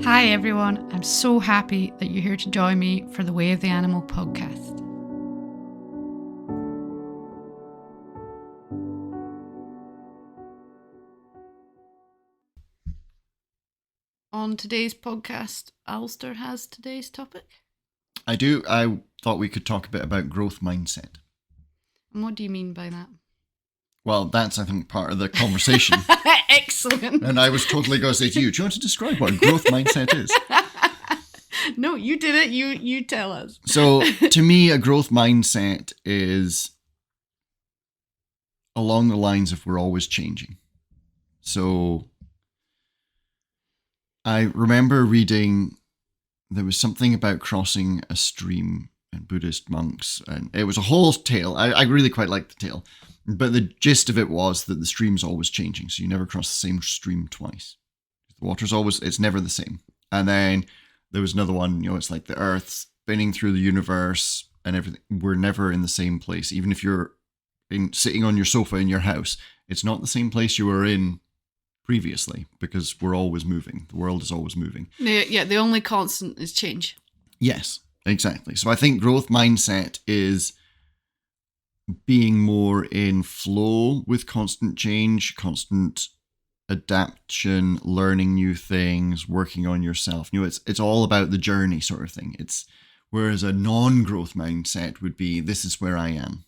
Hi everyone, I'm so happy that you're here to join me for the Way of the Animal podcast. On today's podcast, Alastair has today's topic. I do. I thought we could talk a bit about growth mindset. And what do you mean by that? Well, that's, I think, part of the conversation. Excellent. And I was totally going to say to you, do you want to describe what a growth mindset is? No, you did it. You tell us. So, to me, a growth mindset is along the lines of we're always changing. So, I remember reading, there was something about crossing a stream and Buddhist monks, and it was a whole tale. I really quite liked the tale. But the gist of it was that the stream's always changing, so you never cross the same stream twice. The water's always, it's never the same. And then there was another one, it's like the Earth spinning through the universe and everything. We're never in the same place. Even if you're sitting on your sofa in your house, it's not the same place you were in previously because we're always moving. The world is always moving. Yeah, the only constant is change. Yes, exactly. So I think growth mindset is being more in flow with constant change, constant adaptation, learning new things, working on yourself. It's all about the journey sort of thing. Whereas a non-growth mindset would be, this is where I am.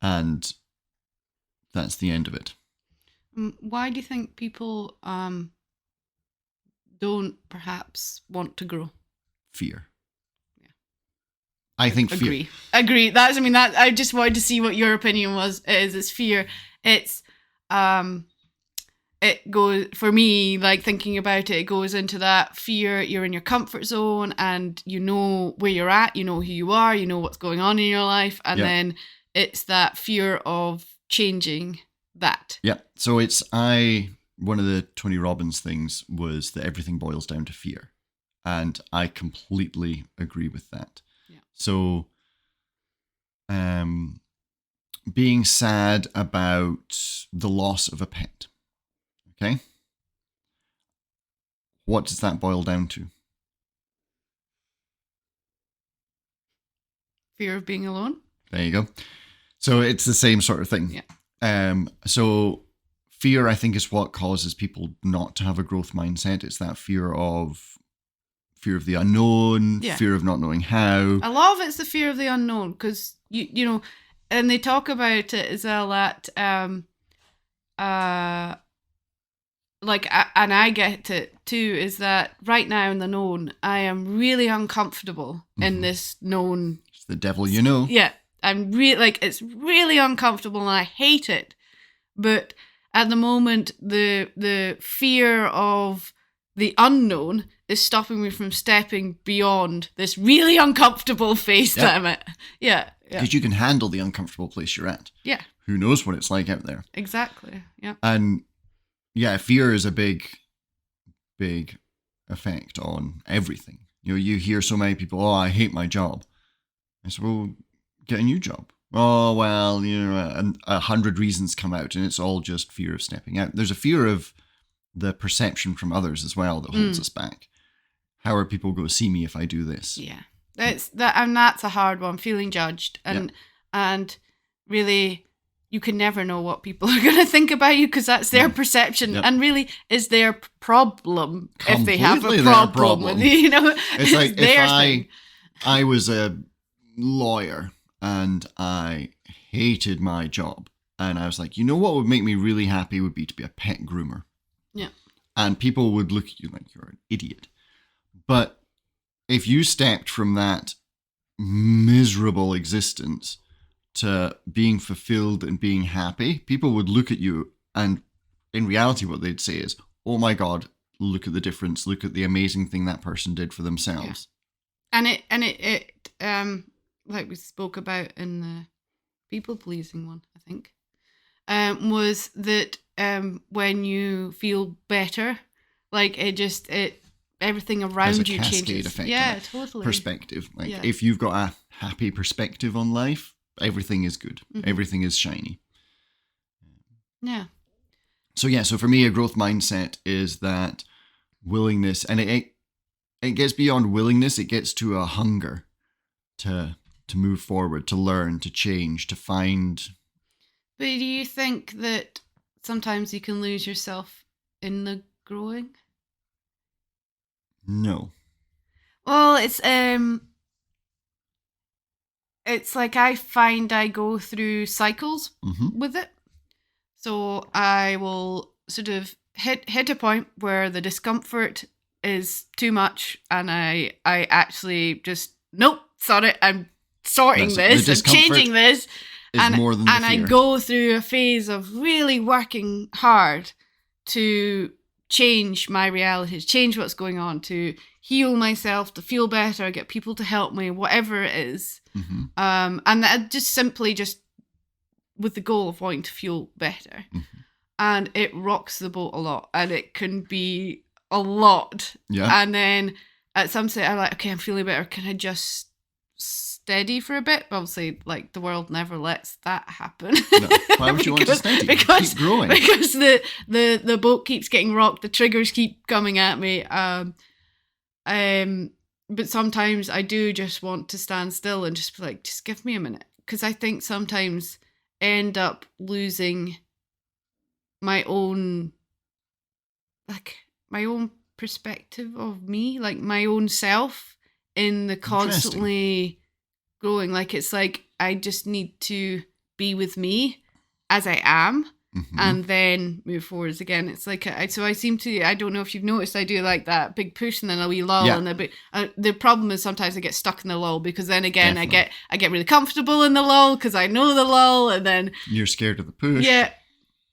And that's the end of it. Why do you think people don't perhaps want to grow? Fear. I think fear. Agree. I just wanted to see what your opinion was. It's fear. It's it goes, for me, like thinking about it goes into that fear. You're in your comfort zone and you know where you're at, you know who you are, you know what's going on in your life, and then it's that fear of changing that. Yeah. So one of the Tony Robbins things was that everything boils down to fear. And I completely agree with that. So, being sad about the loss of a pet, okay? What does that boil down to? Fear of being alone. There you go. So it's the same sort of thing. Yeah. So fear, I think, is what causes people not to have a growth mindset. It's that fear of the unknown, fear of not knowing how. A lot of it's the fear of the unknown, because you know, and they talk about it as well that and I get it too, is that right now in the known, I am really uncomfortable in this known. It's the devil you know. Yeah, I'm it's really uncomfortable and I hate it. But at the moment, the fear of the unknown is stopping me from stepping beyond this really uncomfortable phase that I'm at. Yeah. Because you can handle the uncomfortable place you're at. Yeah. Who knows what it's like out there? Exactly. Yeah. And fear is a big, big effect on everything. You hear so many people, oh, I hate my job. I said, well, get a new job. Oh, well, and 100 reasons come out and it's all just fear of stepping out. There's a fear of the perception from others as well that holds us back. How are people going to see me if I do this? Yeah, that's a hard one. Feeling judged and really, you can never know what people are going to think about you because that's their perception and really is their problem. Completely, if they have a problem with you. It's like if I was a lawyer and I hated my job and I was like, what would make me really happy would be to be a pet groomer. Yeah. And people would look at you like you're an idiot. But if you stepped from that miserable existence to being fulfilled and being happy, people would look at you and in reality what they'd say is, oh my God, look at the difference. Look at the amazing thing that person did for themselves. Yeah. And it like we spoke about in the people pleasing one, I think, was that when you feel better, like everything around you changes. Effect, yeah, totally. Perspective. If you've got a happy perspective on life, everything is good. Mm-hmm. Everything is shiny. Yeah. So for me, a growth mindset is that willingness, and it gets beyond willingness. It gets to a hunger to move forward, to learn, to change, to find. But do you think that sometimes you can lose yourself in the growing? No. Well, it's like I find I go through cycles with it. So I will sort of hit a point where the discomfort is too much, and I actually just nope, sorry, I'm sorting this, I'm changing this, and more than the fear. I go through a phase of really working hard to change my reality, change what's going on, to heal myself, to feel better, get people to help me, whatever it is. And that just simply just with the goal of wanting to feel better. And it rocks the boat a lot, and it can be a lot. Yeah. And then at some stage I'm like, okay, I'm feeling better. Can I just steady for a bit? Obviously, like, the world never lets that happen. No. Why would you want to steady? Keep growing. Because the boat keeps getting rocked, the triggers keep coming at me. But sometimes I do just want to stand still and just be like, just give me a minute. Because I think sometimes I end up losing my own perspective of me, like my own self, in the constantly growing. Like, it's like I just need to be with me as I am, and then move forwards again. It's like I seem to, I don't know if you've noticed, I do like that big push and then a wee lull, and the problem is sometimes I get stuck in the lull, because then again I get really comfortable in the lull because I know the lull, and then you're scared of the push. Yeah.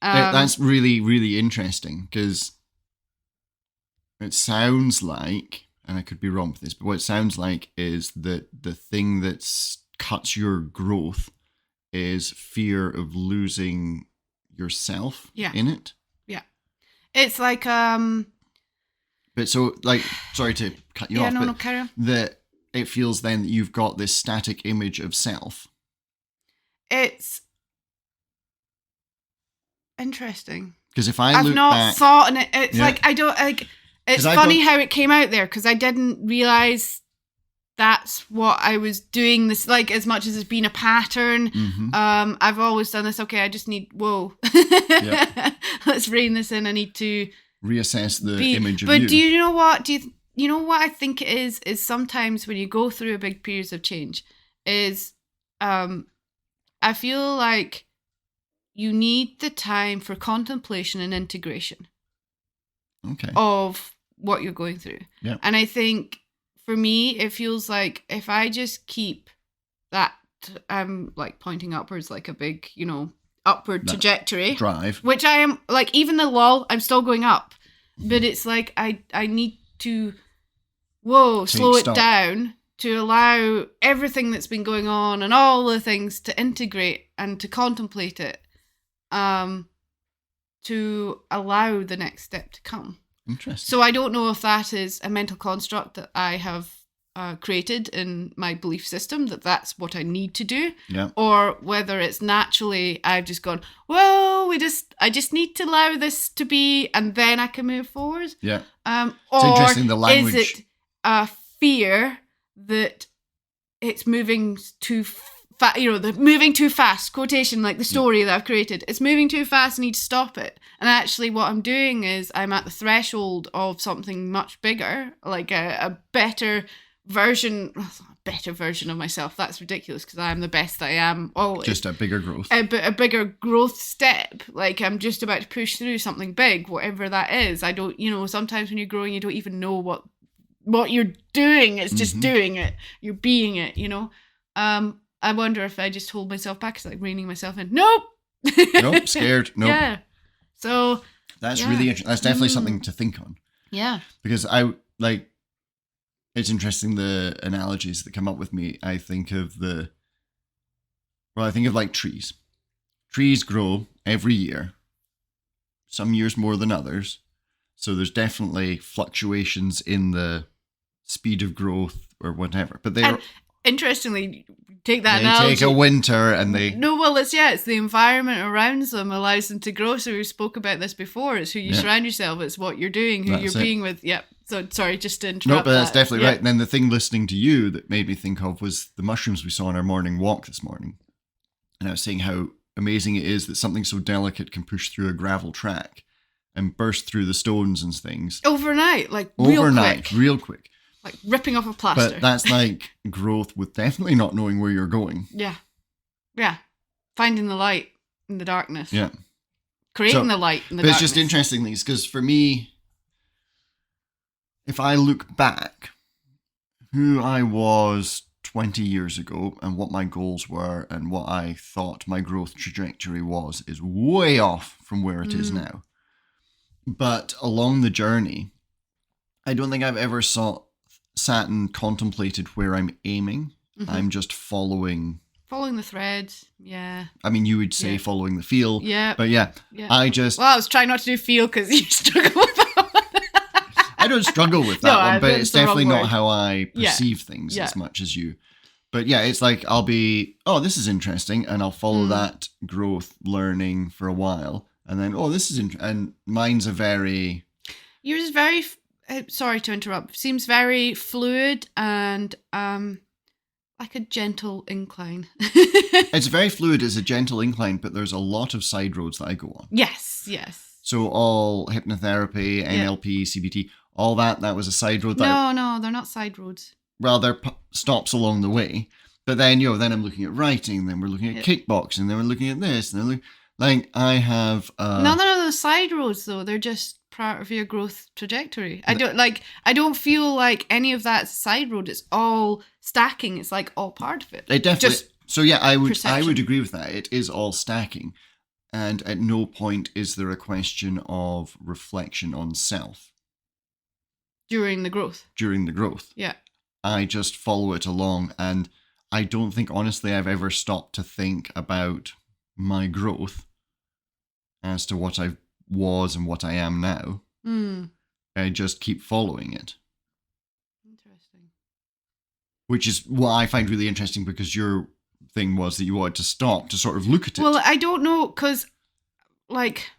That's really, really interesting, because it sounds like, and I could be wrong with this, but what it sounds like is that the thing that cuts your growth is fear of losing yourself in it. Yeah. It's like but so, like, sorry to cut you off, no, but carry on. That it feels then that you've got this static image of self. It's interesting. Because if I've not thought, and it's like, I don't, like, it's funny how it came out there, because I didn't realise that's what I was doing, this, like, as much as it's been a pattern. I've always done this, okay, I just need, let's rein this in, I need to reassess the image of you. But do you know what, you know what I think it is sometimes when you go through a big periods of change, is I feel like you need the time for contemplation and integration of what you're going through. Yeah. And I think for me, it feels like if I just keep that, like, pointing upwards, like a big, upward trajectory. Drive. Which I am, like, even the lull, I'm still going up. But it's like, I need to, slow it down to allow everything that's been going on and all the things to integrate and to contemplate it. To allow the next step to come. Interesting. So I don't know if that is a mental construct that I have created in my belief system, that's what I need to do, or whether it's naturally I've just gone, I just need to allow this to be, and then I can move forward. Yeah. Or it's interesting, the language. Is it a fear that it's moving too the moving too fast, quotation, like the story that I've created, it's moving too fast, I need to stop it. And actually what I'm doing is I'm at the threshold of something much bigger, like a better version of myself. That's ridiculous, because I'm the best I am always. Just a bigger growth. But a bigger growth step. Like, I'm just about to push through something big, whatever that is. I don't, sometimes when you're growing, you don't even know what you're doing. It's just doing it. You're being it, I wonder if I just hold myself back. It's like reining myself in. Nope. Nope. Scared. Nope. Yeah. So. That's really interesting. That's definitely something to think on. Yeah. Because it's interesting, the analogies that come up with me. I think of like trees. Trees grow every year. Some years more than others. So there's definitely fluctuations in the speed of growth or whatever. But interestingly, take that They analogy. take a winter and they... No, well, it's the environment around them allows them to grow. So we spoke about this before. It's who you surround yourself. It's what you're doing, who you're being with. Yep. So sorry, just to interrupt. No, but that's definitely right. And then the thing listening to you that made me think of was the mushrooms we saw on our morning walk this morning. And I was saying how amazing it is that something so delicate can push through a gravel track and burst through the stones and things. Overnight, like real quick. Like ripping off a plaster. But that's like growth with definitely not knowing where you're going. Yeah. Yeah. Finding the light in the darkness. Yeah. Creating the light in the darkness. But it's just interesting things because for me, if I look back, who I was 20 years ago and what my goals were and what I thought my growth trajectory was is way off from where it is now. But along the journey, I don't think I've ever sat and contemplated where I'm aiming. Mm-hmm. I'm just following the threads. Yeah. I mean, you would say following the feel. Yeah. But yeah, I was trying not to do feel because you struggle with that one. I don't struggle with that one, but it's definitely not how I perceive things as much as you. But yeah, it's like I'll be, this is interesting, and I'll follow that growth, learning for a while, and then, this is interesting. And mine's yours is very, sorry to interrupt, seems very fluid and like a gentle incline. It's very fluid, it's a gentle incline, but there's a lot of side roads that I go on. Yes. So all hypnotherapy, NLP, CBT, all that was a side road. No, they're not side roads. Well, they're stops along the way. But then, then I'm looking at writing, then we're looking at kickboxing, then we're looking at this, and then I have... None of those side roads, though. They're just part of your growth trajectory. I don't feel like any of that side road. It's all stacking. It's like all part of it. It definitely... So yeah, I perception. would agree with that. It is all stacking. And at no point is there a question of reflection on self. During the growth. Yeah. I just follow it along, and I don't think, honestly, I've ever stopped to think about my growth as to what I was and what I am now. I just keep following it. Interesting. Which is what I find really interesting, because your thing was that you wanted to stop to sort of look at it. Well, I don't know, because, like,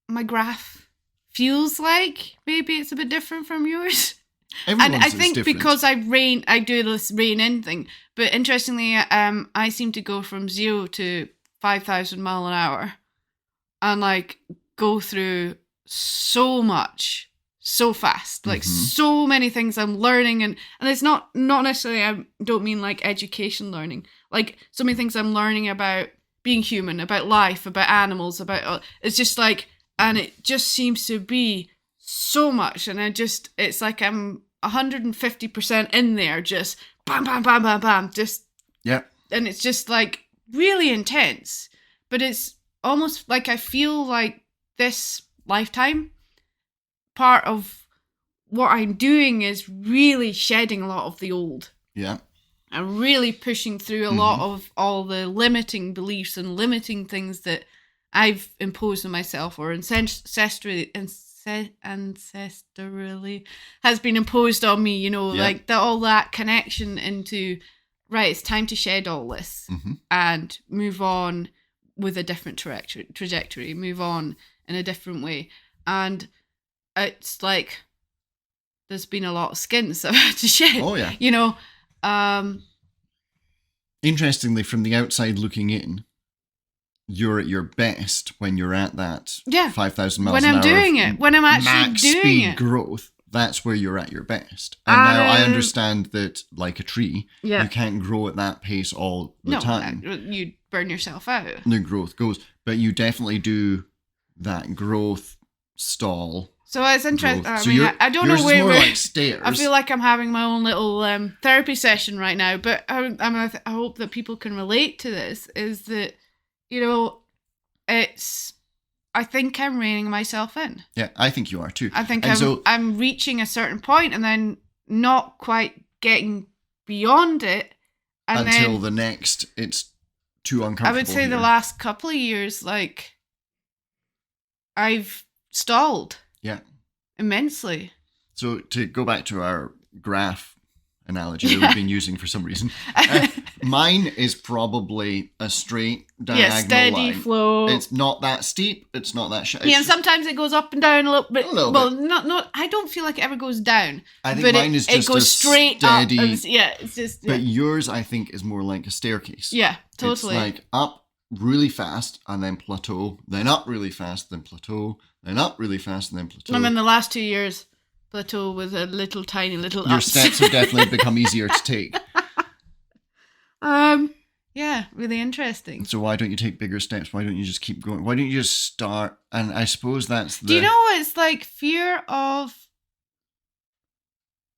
my graph feels like maybe it's a bit different from yours. Everyone's and I think different. because I do this rein in thing, but interestingly, I seem to go from 0 to 5,000 mile an hour, and like go through so much so fast, like so many things I'm learning, and it's not necessarily, I don't mean like education learning, like so many things I'm learning about being human, about life, about animals, about it's just like, and it just seems to be so much, and it's like I'm 150% in there, just bam, bam, bam, bam, bam, just and it's just like really intense, but it's almost like I feel like this lifetime, part of what I'm doing is really shedding a lot of the old. Yeah. And really pushing through a lot of all the limiting beliefs and limiting things that I've imposed on myself, or ancestrally has been imposed on me, like all that connection into, right, it's time to shed all this and move on with a different trajectory, move on in a different way. And it's like, there's been a lot of skins I've had to shed. Oh, yeah. Interestingly, from the outside looking in, you're at your best when you're at that 5,000 miles an hour. When I'm doing it, when I'm actually max doing speed it. growth, that's where you're at your best. And now I understand that, like a tree, you can't grow at that pace all the time. You burn yourself out. The growth goes. But you definitely do that growth stall. So it's interesting. I So mean, I don't know where more like stairs. I feel like I'm having my own little therapy session right now, but I hope that people can relate to this, is that, I think I'm reining myself in. Yeah, I think you are too. I think I'm reaching a certain point and then not quite getting beyond it. And until the next, it's too uncomfortable. I would say the last couple of years, like, I've stalled. Yeah. Immensely. So to go back to our graph analogy that we've been using for some reason. Mine is probably a straight diagonal steady line. flow. It's not that steep. It's not that shallow. Yeah, and sometimes it goes up and down a little bit. A little well, bit. not. I don't feel like it ever goes down. I think but mine is just it goes a straight steady, up. And it's just. Yeah. But yours, I think, is more like a staircase. Yeah, totally. It's like up really fast and then plateau, then up really fast, then plateau, then up really fast and then plateau. I'm in the last 2 years plateau with a little tiny little Your ups. steps have definitely become easier to take. Yeah, really interesting. So why don't you take bigger steps? Why don't you just keep going? Why don't you just start? And I suppose that's the... Do you know it's like fear of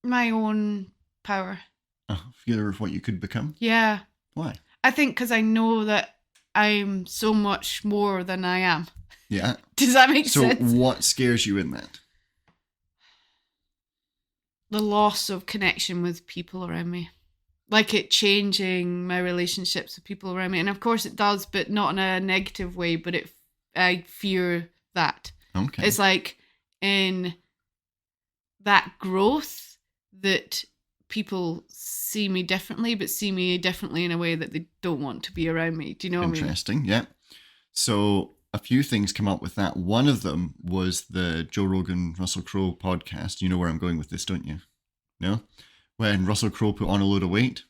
my own power? Fear of what you could become? Yeah. Why? I think because I know that I'm so much more than I am. Yeah. Does that make sense? So what scares you in that? The loss of connection with people around me. Like it changing my relationships with people around me. And of course it does, but not in a negative way, but I fear that. Okay. It's like in that growth that people see me differently, but see me differently in a way that they don't want to be around me. Do you know what I mean? Interesting, yeah. So a few things come up with that. One of them was the Joe Rogan, Russell Crowe podcast. You know where I'm going with this, don't you? No? When Russell Crowe put on a load of weight.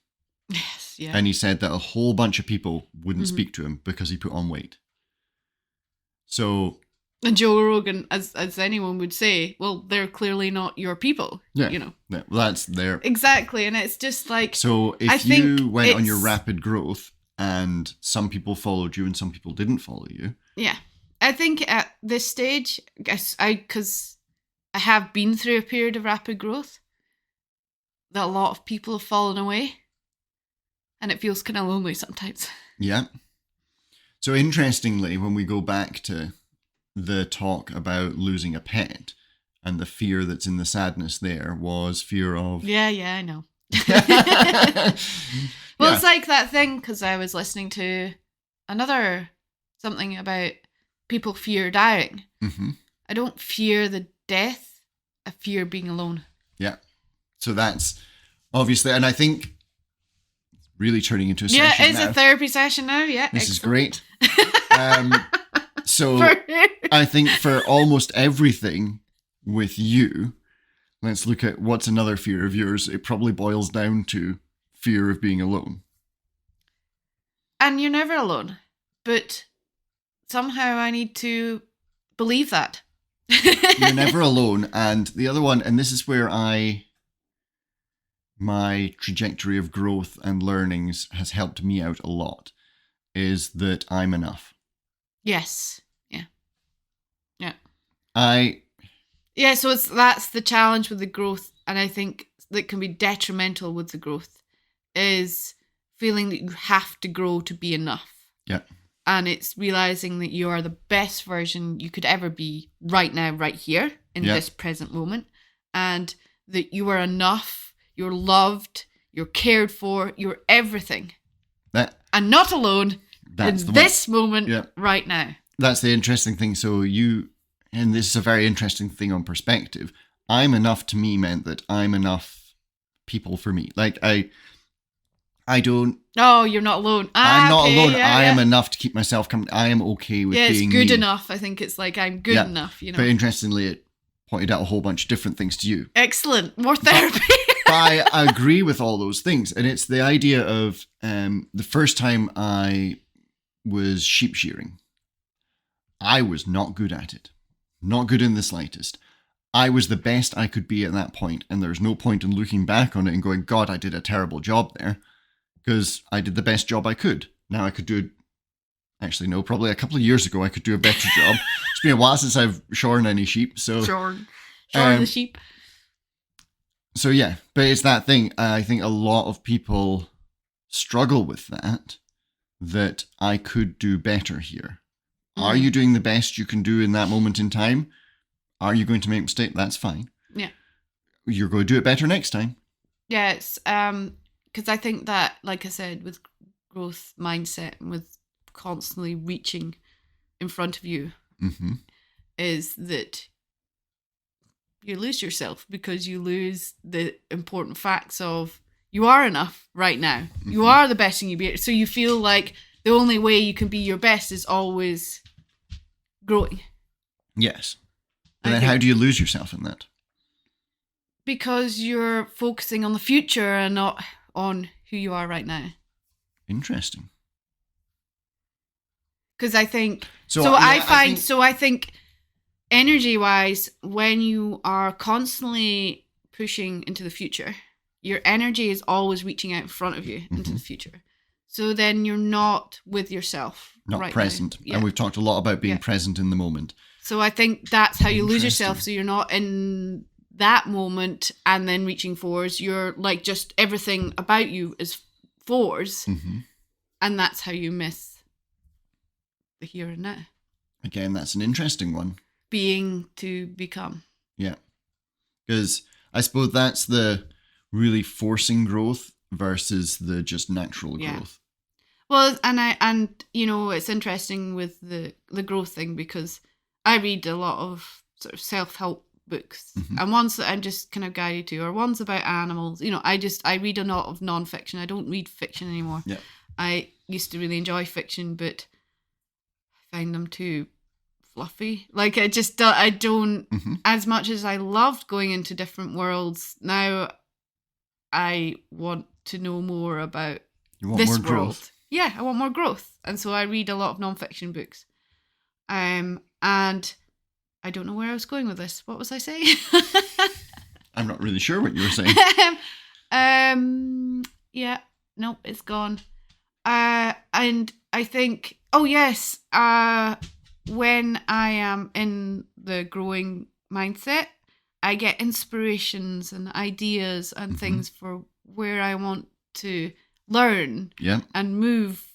Yes, yeah. And he said that a whole bunch of people wouldn't speak to him because he put on weight. So... And Joe Rogan, as anyone would say, well, they're clearly not your people. Yeah. You know. Yeah, well, that's their... Exactly, and it's just like... So if you went on your rapid growth and some people followed you and some people didn't follow you... Yeah. I think at this stage, because I have been through a period of rapid growth, that a lot of people have fallen away. And it feels kind of lonely sometimes. Yeah. So interestingly, when we go back to the talk about losing a pet and the fear that's in the sadness there was fear of... Yeah, I know. Well, it's like that thing, because I was listening to something about people fear dying. Mm-hmm. I don't fear the death. I fear being alone. Yeah. So that's obviously, and I think really turning into a session Yeah, it's now. a therapy session now. Yeah, This excellent. is great. So I think for almost everything with you, let's look at what's another fear of yours. It probably boils down to fear of being alone. And you're never alone. But somehow I need to believe that. You're never alone. And the other one, and this is where my trajectory of growth and learnings has helped me out a lot, is that I'm enough. Yes. Yeah. So that's the challenge with the growth, and I think that can be detrimental with the growth, is feeling that you have to grow to be enough. Yeah. And it's realizing that you are the best version you could ever be right now, right here, in this present moment, and that you are enough, you're loved, you're cared for, you're everything. And not alone in this moment right now. That's the interesting thing. So and this is a very interesting thing on perspective, I'm enough to me meant that I'm enough people for me. Like I don't... Oh, you're not alone. I'm not alone. I am enough to keep myself coming. I am okay with being it's good me. enough. I think it's like I'm good enough, you know. But interestingly, it pointed out a whole bunch of different things to you. Excellent. More therapy. But I agree with all those things. And it's the idea of the first time I was sheep shearing, I was not good at it. Not good in the slightest. I was the best I could be at that point, and there's no point in looking back on it and going, God, I did a terrible job there, because I did the best job I could. Now I could do... Actually, no, probably a couple of years ago I could do a better job. It's been a while since I've shorn any sheep, so... Shorn the sheep. So yeah, but it's that thing. I think a lot of people struggle with that I could do better here. Are you doing the best you can do in that moment in time? Are you going to make a mistake? That's fine. Yeah. You're going to do it better next time. Yeah, it's because I think that, like I said, with growth mindset and with constantly reaching in front of you, is that you lose yourself, because you lose the important facts of You are enough right now. You are the best thing you be. So you feel like the only way you can be your best is always growing. Yes. And then how do you lose yourself in that? Because you're focusing on the future and not on who you are right now. Interesting. Because I think I think energy-wise, when you are constantly pushing into the future, your energy is always reaching out in front of you into the future. So then you're not with yourself. Not right present. Yeah. And we've talked a lot about being present in the moment. So I think that's how you lose yourself. So you're not in that moment and then reaching forwards. You're like just everything about you is forwards. Mm-hmm. And that's how you miss the here and now. Again, that's an interesting one. Being to become. Yeah. Because I suppose that's the really forcing growth versus the just natural growth. Well, and it's interesting with the growth thing because I read a lot of sort of self-help books and ones that I'm just kind of guided to, or ones about animals. I read a lot of non-fiction. I don't read fiction anymore. Yeah. I used to really enjoy fiction, but I find them too fluffy. Like I don't, as much as I loved going into different worlds, now I want to know more about this more world. Growth. Yeah, I want more growth. And so I read a lot of non-fiction books. And I don't know where I was going with this. What was I saying? I'm not really sure what you were saying. Yeah, nope, it's gone. And I think, when I am in the growing mindset, I get inspirations and ideas and things for where I want to learn and move.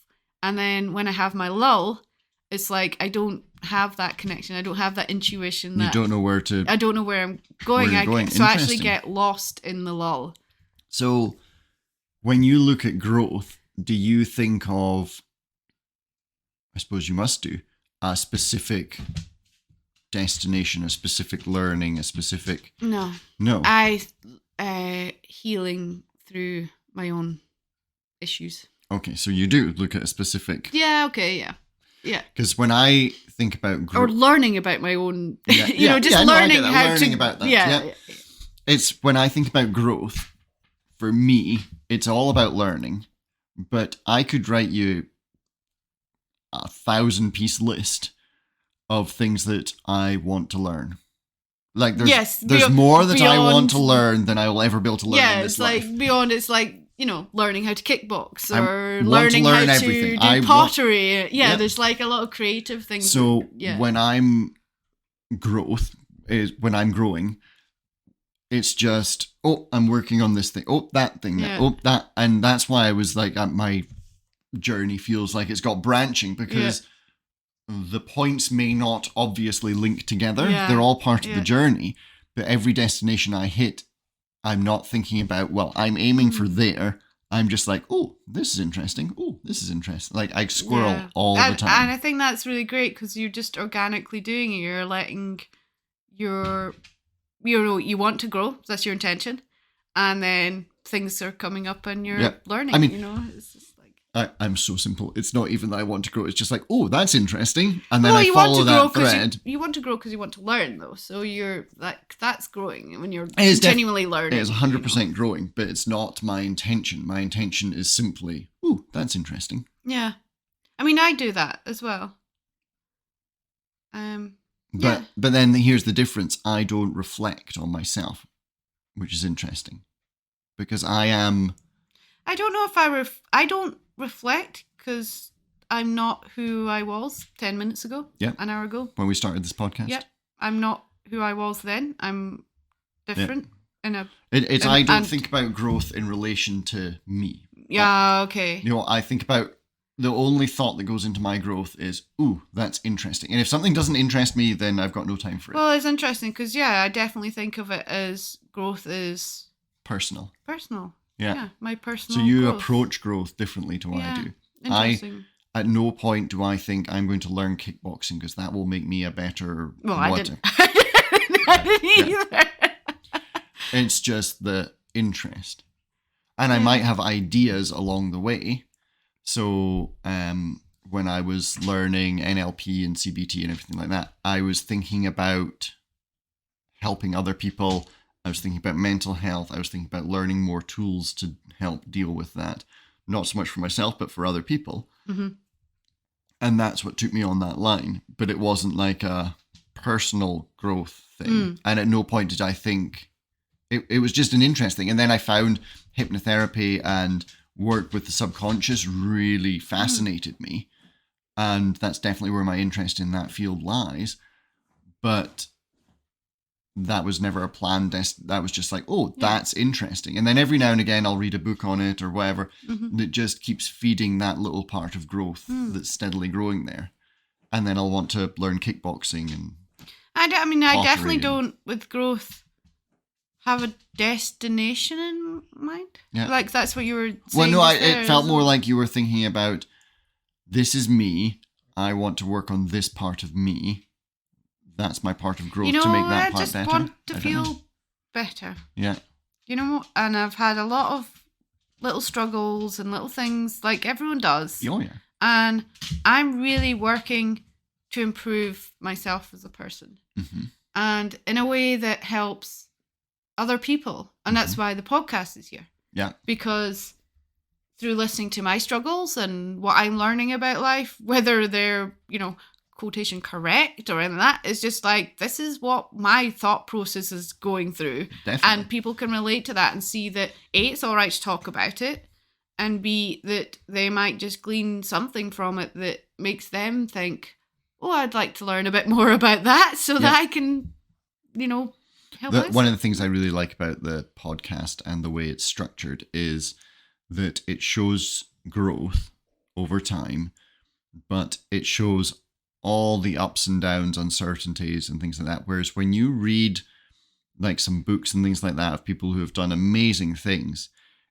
And then when I have my lull, it's like I don't have that connection. I don't have that intuition. You don't know where to... I don't know where I'm going. So I actually get lost in the lull. So when you look at growth, do you think of, I suppose you must do, a specific destination, a specific learning, a specific... No. Healing through my own issues. Okay, so you do look at a specific... Yeah, okay, yeah. Yeah. Because when I think about growth... Or learning about my own... learning about that. Yeah. It's when I think about growth, for me, it's all about learning. But I could write you a 1,000-piece list of things that I want to learn. Like there's more that I want to learn than I will ever be able to learn in this life. It's like learning how to kickbox or learning how to do pottery. There's like a lot of creative things. So when I'm growing, it's just, I'm working on this thing. That thing. That. And that's why I was like, my journey feels like it's got branching because the points may not obviously link together. Yeah. They're all part of the journey. But every destination I hit, I'm not thinking about, I'm aiming for there. I'm just like, this is interesting. This is interesting. Like I squirrel all the time. And I think that's really great because you're just organically doing it. You're letting you want to grow. That's your intention. And then things are coming up and you're learning. I mean, it's just like... I'm so simple. It's not even that I want to grow. It's just like, that's interesting. And then I follow that thread. You want to grow because you want to learn, though. So you're like, that's growing when you're genuinely learning. It is 100% growing, but it's not my intention. My intention is simply, that's interesting. Yeah. I mean, I do that as well. But then here's the difference. I don't reflect on myself, which is interesting. Because I am... I don't know if I don't reflect because I'm not who I was 10 minutes ago, an hour ago. When we started this podcast. Yep. I'm not who I was then. I'm different. I don't think about growth in relation to me. Yeah, okay. I think about the only thought that goes into my growth is, that's interesting. And if something doesn't interest me, then I've got no time for it. Well, it's interesting because, I definitely think of it as growth is... Personal. Yeah, my personal So you growth. approach growth differently to what I do. Interesting. At no point do I think I'm going to learn kickboxing because that will make me a better... I didn't either. It's just the interest. And I might have ideas along the way. So when I was learning NLP and CBT and everything like that, I was thinking about helping other people. I was thinking about mental health. I was thinking about learning more tools to help deal with that. Not so much for myself, but for other people. Mm-hmm. And that's what took me on that line. But it wasn't like a personal growth thing. And at no point did I think, it was just an interest thing. And then I found hypnotherapy and work with the subconscious really fascinated me. And that's definitely where my interest in that field lies. But that was never a planned that was just like, oh, that's interesting. And then every now and again I'll read a book on it or whatever that just keeps feeding that little part of growth that's steadily growing there. And then I'll want to learn kickboxing and I definitely and- don't with growth have a destination in mind. Yeah. Like that's what you were saying. Well, no, just there, it felt isn't more it? like you were thinking about, this is me. I want to work on this part of me. That's my part of growth to make that I part just better. want to I don't know. feel better. Yeah. And I've had a lot of little struggles and little things like everyone does. Oh, yeah. And I'm really working to improve myself as a person. Mm-hmm. And in a way that helps other people. And that's why the podcast is here. Yeah. Because through listening to my struggles and what I'm learning about life, whether they're, quotation correct or anything like that, it's just like, this is what my thought process is going through. Definitely. And people can relate to that and see that A, it's all right to talk about it, and B, that they might just glean something from it that makes them think, oh, I'd like to learn a bit more about that so that I can, help out. One of the things I really like about the podcast and the way it's structured is that it shows growth over time, but it shows all the ups and downs, uncertainties and things like that. Whereas when you read like some books and things like that of people who have done amazing things,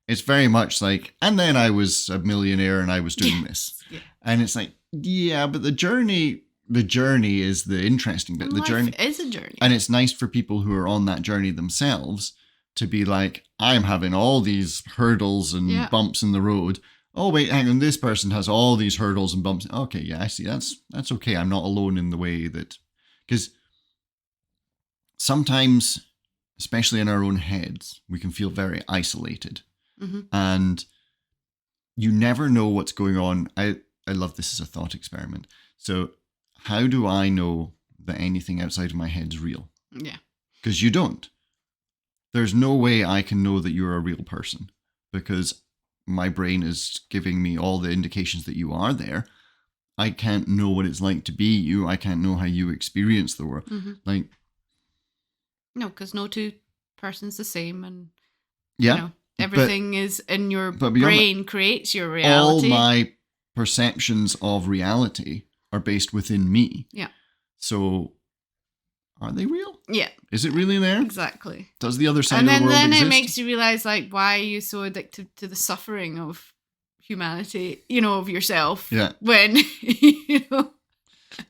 it's very much like, and then I was a millionaire and I was doing this. Yeah. And it's like, yeah, but the journey is the interesting bit. Life the journey is a journey. And it's nice for people who are on that journey themselves to be like, I'm having all these hurdles and bumps in the road. Oh, wait, hang on. This person has all these hurdles and bumps. Okay, yeah, I see. That's okay. I'm not alone in the way that... Because sometimes, especially in our own heads, we can feel very isolated. Mm-hmm. And you never know what's going on. I love this as a thought experiment. So how do I know that anything outside of my head is real? Yeah. Because you don't. There's no way I can know that you're a real person because my brain is giving me all the indications that you are there. I can't know what it's like to be you. I can't know how you experience the world. Mm-hmm. No, because no two persons the same, and everything is in your brain creates your reality. All my perceptions of reality are based within me. Yeah. So, are they real? Yeah. Is it really there? Exactly. Does the other side of the world exist? And then it makes you realize, like, why are you so addicted to the suffering of humanity, of yourself? Yeah. When,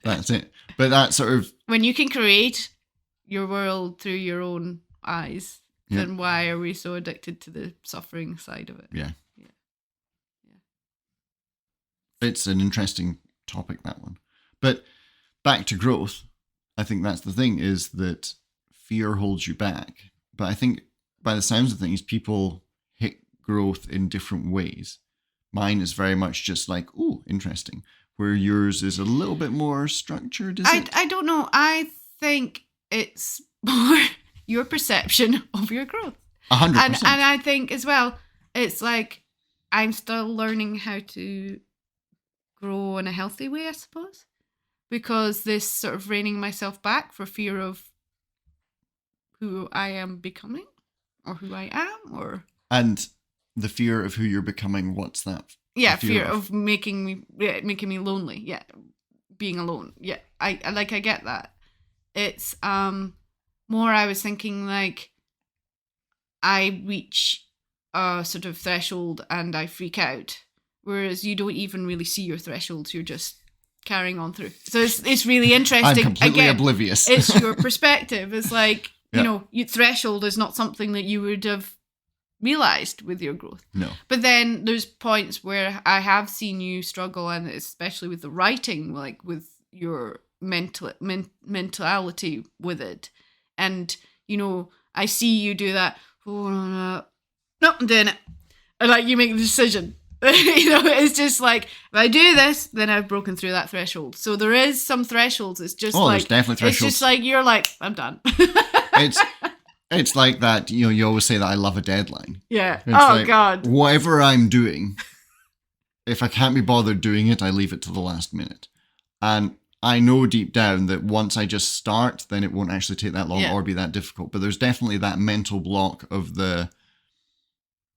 That's it. But that sort of... When you can create your world through your own eyes, then why are we so addicted to the suffering side of it? Yeah. It's an interesting topic, that one. But back to growth. I think that's the thing, is that fear holds you back. But I think by the sounds of things, people hit growth in different ways. Mine is very much just like, ooh, interesting. Where yours is a little bit more structured, I don't know. I think it's more your perception of your growth. 100%. And I think as well, it's like I'm still learning how to grow in a healthy way, I suppose. Because this sort of reining myself back for fear of who I am becoming or who I am or... And the fear of who you're becoming, what's that? Yeah, fear of making me lonely. Yeah, being alone. Yeah, I get that. It's more I was thinking like I reach a sort of threshold and I freak out. Whereas you don't even really see your thresholds, you're just carrying on through. So it's really interesting. I'm completely oblivious. It's your perspective. It's like, your threshold is not something that you would have realized with your growth. No. But then there's points where I have seen you struggle, and especially with the writing, like with your mentality with it. And, you know, I see you do that. Oh, no, I'm doing it. And like you make the decision. You know, it's just like, if I do this, then I've broken through that threshold. So there is some thresholds. It's just there's definitely thresholds. It's just like, you're like, I'm done. It's like that, you know, you always say that I love a deadline. Yeah. It's God. Whatever I'm doing, if I can't be bothered doing it, I leave it to the last minute. And I know deep down that once I just start, then it won't actually take that long or be that difficult. But there's definitely that mental block of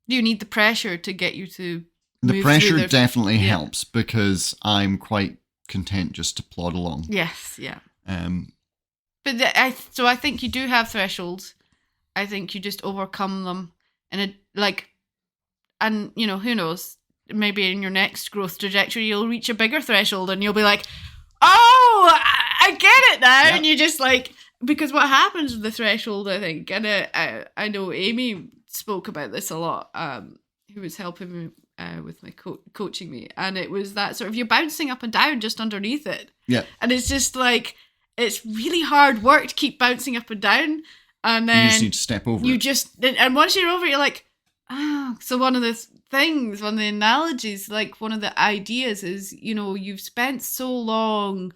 you need the pressure to get you to the pressure definitely helps, because I'm quite content just to plod along. Yes, yeah. But so I think you do have thresholds. I think you just overcome them, and you know, who knows? Maybe in your next growth trajectory, you'll reach a bigger threshold, and you'll be like, "Oh, I get it now." Yep. And you just like, because what happens with the threshold, I think, and I know Amy spoke about this a lot. Who was helping me with my coaching me, and it was that sort of, you're bouncing up and down just underneath it. Yeah. And it's just like, it's really hard work to keep bouncing up and down, and then you just need to step over and once you're over it, you're like, so one of the analogies, like one of the ideas is, you know, you've spent so long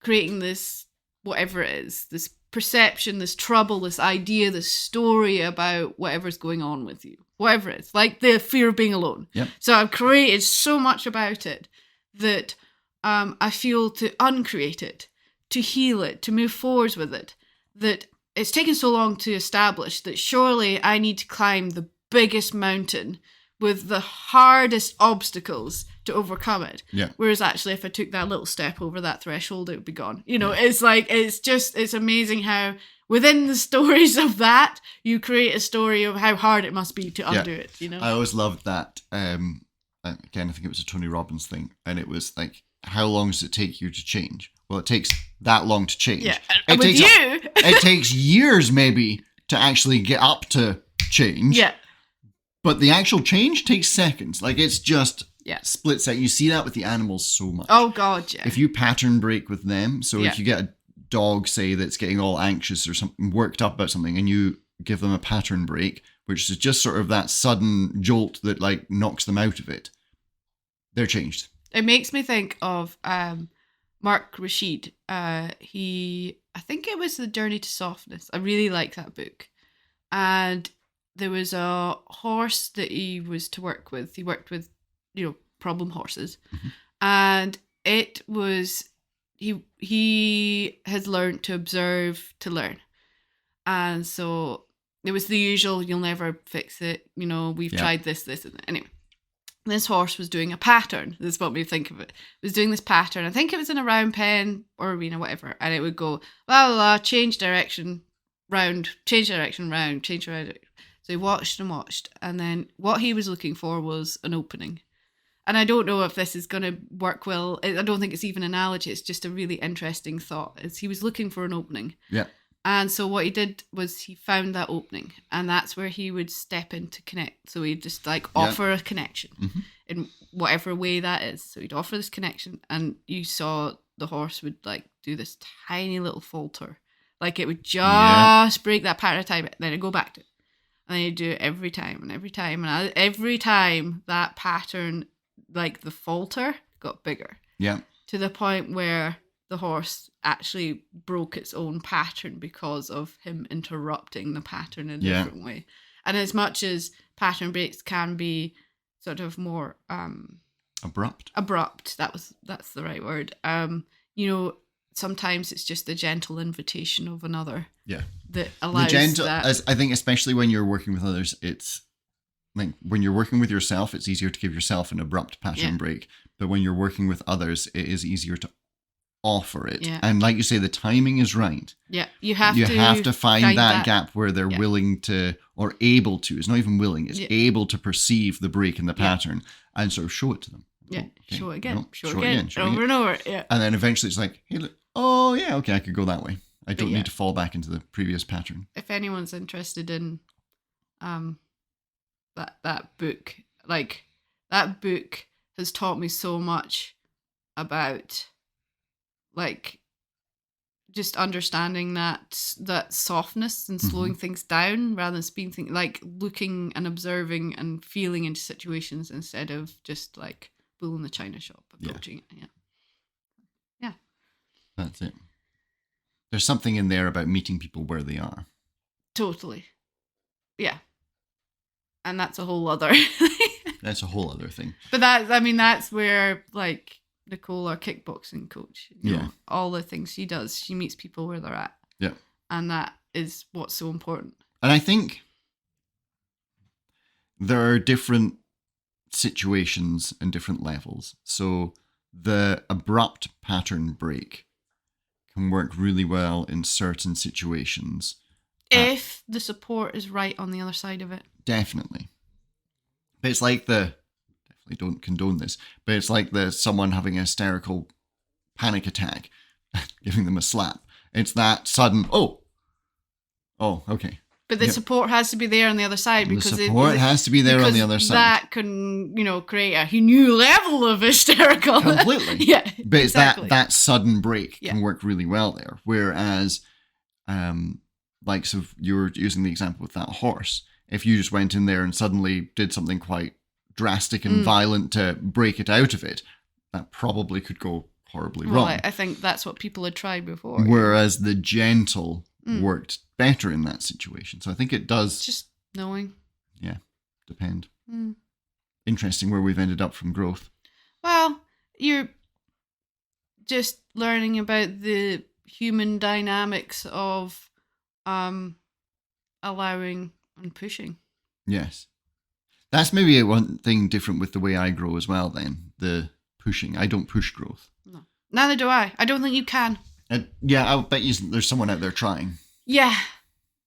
creating this, whatever it is, this perception, this trouble, this idea, this story about whatever's going on with you, whatever it is, like the fear of being alone. Yep. So I've created so much about it that I feel to uncreate it, to heal it, to move forwards with it, that it's taken so long to establish that surely I need to climb the biggest mountain with the hardest obstacles to overcome it. Yeah. Whereas actually, if I took that little step over that threshold, it would be gone. You know, it's like, it's amazing how within the stories of that, you create a story of how hard it must be to undo it, you know? I always loved that. Again, I think it was a Tony Robbins thing, and it was like, how long does it take you to change? Well, it takes that long to change. Yeah, and with you... it takes years maybe to actually get up to change. Yeah. But the actual change takes seconds. Like, it's just split second. You see that with the animals so much. Oh, God, yeah. If you pattern break with them, so Yeah. if you get a dog, say, that's getting all anxious or something, worked up about something, and you give them a pattern break, which is just sort of that sudden jolt that, like, knocks them out of it, they're changed. It makes me think of Mark Rashid. I think it was The Journey to Softness. I really like that book. And there was a horse that he was to work with. He worked with, you know, problem horses. Mm-hmm. And it was, he has learned to observe to learn. And so it was the usual, you'll never fix it. You know, we've tried this, and that. Anyway, this horse was doing a pattern. This is what we think of it. It was doing this pattern. I think it was in a round pen or arena, whatever. And it would go, blah, blah, blah, change direction, round, change direction, round, change direction. So he watched and watched. And then what he was looking for was an opening. And I don't know if this is going to work well. I don't think it's even an analogy. It's just a really interesting thought. He was looking for an opening. Yeah. And so what he did was he found that opening, and that's where he would step in to connect. So he'd just like offer a connection in whatever way that is. So he'd offer this connection, and you saw the horse would like do this tiny little falter. Like it would just break that pattern of time, then it'd go back to it. And then he'd do it every time and every time. And every time that pattern, like the falter, got bigger. Yeah. To the point where the horse actually broke its own pattern because of him interrupting the pattern in a different way. And as much as pattern breaks can be sort of more abrupt, that's the right word. You know, sometimes it's just the gentle invitation of another that allows that. I think especially when you're working with others, it's like when you're working with yourself, it's easier to give yourself an abrupt pattern break. But when you're working with others, it is easier to offer it. And like you say, the timing is right. Yeah. You have to find that gap where they're willing to, or able to, it's not even willing, it's able to perceive the break in the pattern and sort of show it to them. Yeah. Okay. Show it again. No, show it again. Over and over. Yeah. And then eventually it's like, hey, look, oh yeah, okay, I could go that way. I don't need to fall back into the previous pattern. If anyone's interested in that book. Like, that book has taught me so much about, like, just understanding that softness and slowing things down rather than speeding, like looking and observing and feeling into situations instead of just like bull in the china shop approaching it. Yeah. That's it. There's something in there about meeting people where they are. Totally. Yeah. And that's a whole other That's a whole other thing. But that's where, like, Nicole, our kickboxing coach, you know, all the things she does, she meets people where they're at. Yeah. And that is what's so important. And I think there are different situations and different levels. So the abrupt pattern break can work really well in certain situations. If the support is right on the other side of it. Definitely. But it's like definitely don't condone this, but it's like someone having a hysterical panic attack, giving them a slap. It's that sudden, oh, okay. But the support has to be there on the other side, because the support has to be there on the other side. That can, create a new level of hysterical. Completely. Yeah. But it's exactly. that sudden break can work really well there. Whereas, so you were using the example with that horse. If you just went in there and suddenly did something quite drastic and violent to break it out of it, that probably could go horribly wrong. I think that's what people had tried before. Whereas the gentle worked better in that situation. So I think it does. Just knowing. Yeah, depend. Interesting where we've ended up from growth. Well, you're just learning about the human dynamics of allowing and pushing. Yes. That's maybe one thing different with the way I grow as well then. The pushing. I don't push growth. No. Neither do I. I don't think you can. I'll bet you there's someone out there trying. Yeah.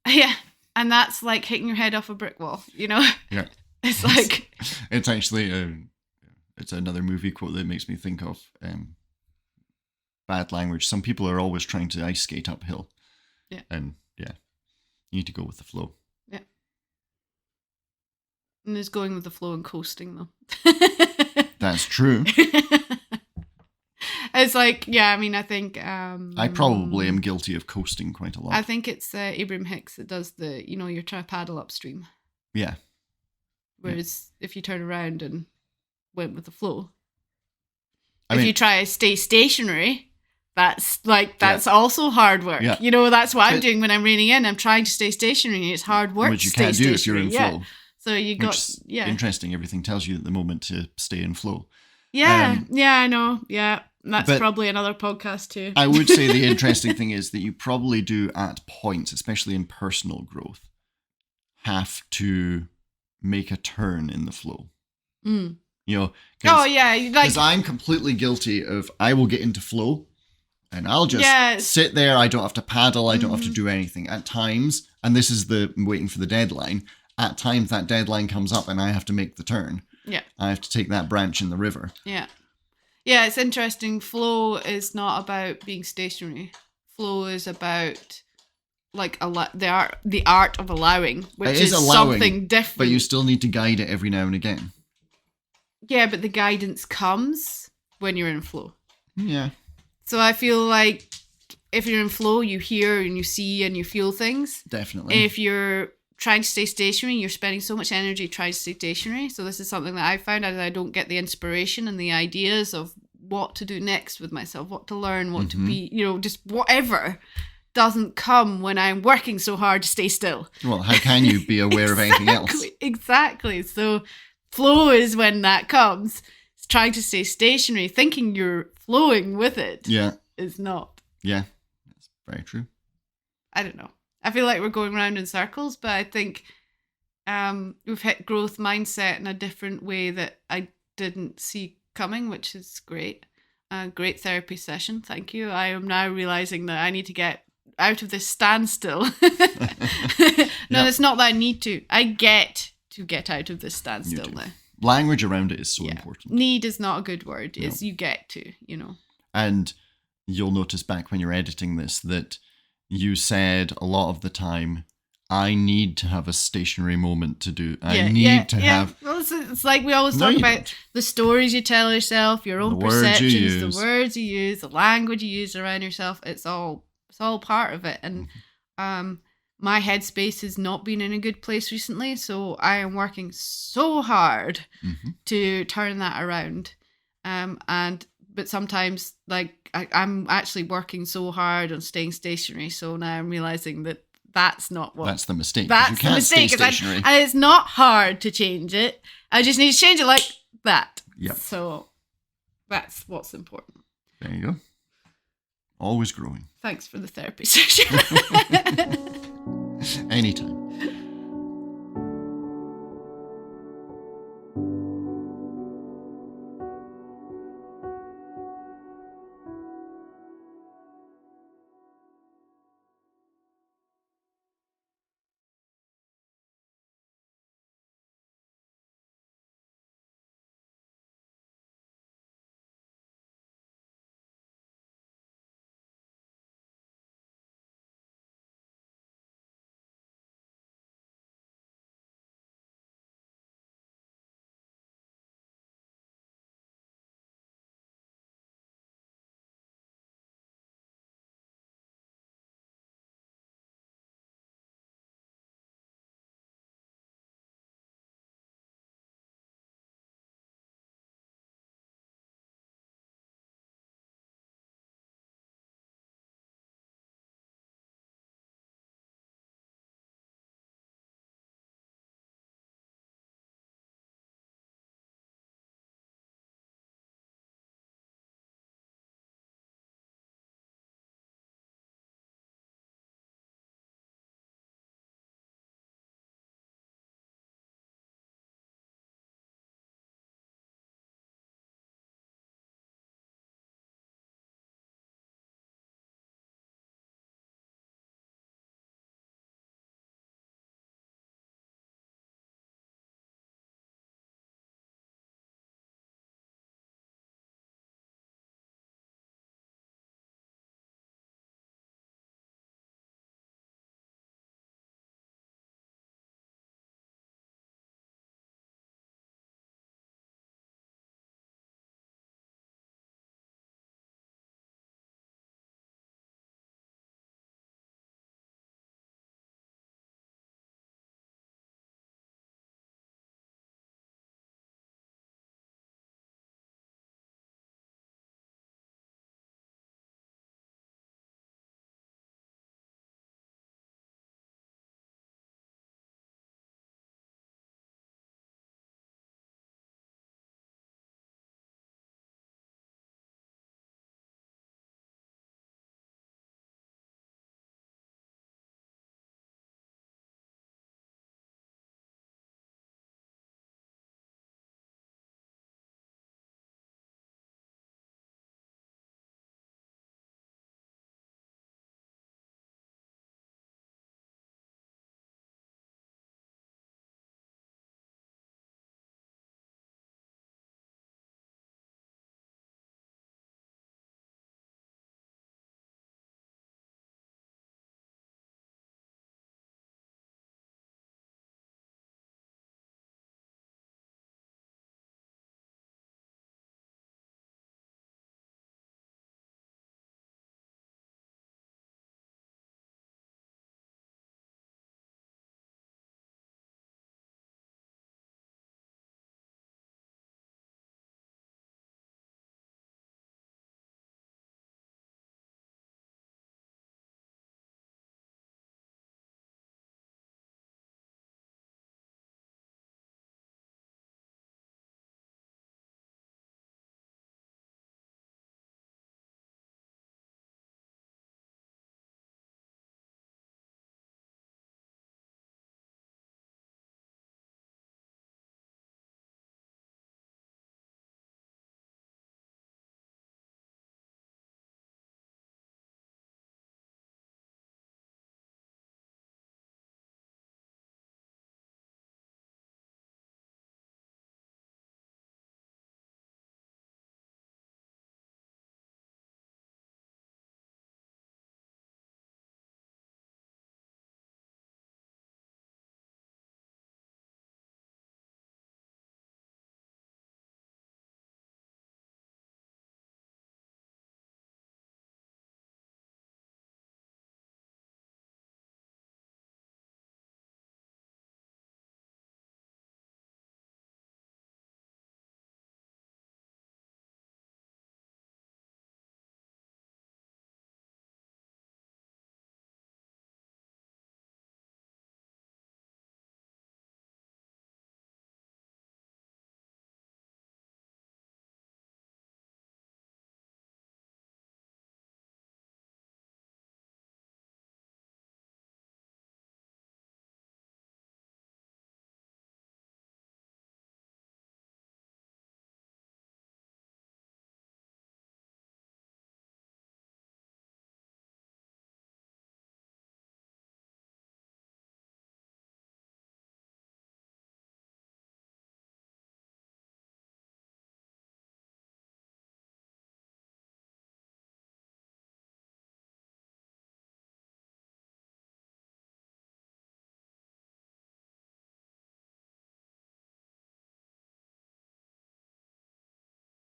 Yeah. And that's like hitting your head off a brick wall, you know? Yeah. It's like... It's actually... it's another movie quote that makes me think of bad language. Some people are always trying to ice skate uphill. Yeah. And you need to go with the flow. Yeah. And there's going with the flow and coasting, though. That's true. It's like, I think... I probably am guilty of coasting quite a lot. I think it's Abraham Hicks that does you're trying to paddle upstream. Yeah. Whereas if you turn around and went with the flow, if you try to stay stationary, that's also hard work. Yeah. That's what I'm doing when I'm reining in. I'm trying to stay stationary. It's hard work. Which you can't do if you're in flow. So you got interesting. Everything tells you at the moment to stay in flow. Yeah, I know. Yeah, that's probably another podcast too. I would say the interesting thing is that you probably do at points, especially in personal growth, have to make a turn in the flow. Because I'm completely guilty of, I will get into flow and I'll just sit there. I don't have to paddle. I don't have to do anything. At times, and this is waiting for the deadline, at times that deadline comes up and I have to make the turn. Yeah. I have to take that branch in the river. Yeah. Yeah, it's interesting. Flow is not about being stationary. Flow is about the art of allowing, which is allowing, something different. But you still need to guide it every now and again. Yeah, but the guidance comes when you're in flow. Yeah. So I feel like if you're in flow, you hear and you see and you feel things. Definitely. If you're trying to stay stationary, you're spending so much energy trying to stay stationary. So this is something that I found out, that I don't get the inspiration and the ideas of what to do next with myself, what to learn, what to be, just whatever doesn't come when I'm working so hard to stay still. Well, how can you be aware of anything else? Exactly. So flow is when that comes. It's trying to stay stationary, thinking you're flowing with it. Yeah. Is not. Yeah, that's very true. I don't know. I feel like we're going around in circles, but I think we've hit growth mindset in a different way that I didn't see coming, which is great. Great therapy session. Thank you. I am now realizing that I need to get out of this standstill. No, it's not that I need to. I get to get out of this standstill now. Language around it is so important. Need is not a good word. It's you get to, And you'll notice back when you're editing this that you said a lot of the time, I need to have a stationary moment to do. I Yeah, need to have. Well, it's like we always No, talk you about don't. the stories you tell yourself, your own The words you perceptions, use. the words you use, the language you use around yourself. It's all part of it. And my headspace has not been in a good place recently, so I am working so hard to turn that around. But sometimes, like, I'm actually working so hard on staying stationary. So now I'm realizing that that's not what. That's the mistake. That's you the can't mistake. stay stationary. And it's not hard to change it. I just need to change it like that. Yep. So that's what's important. There you go. Always growing. Thanks for the therapy session. Anytime.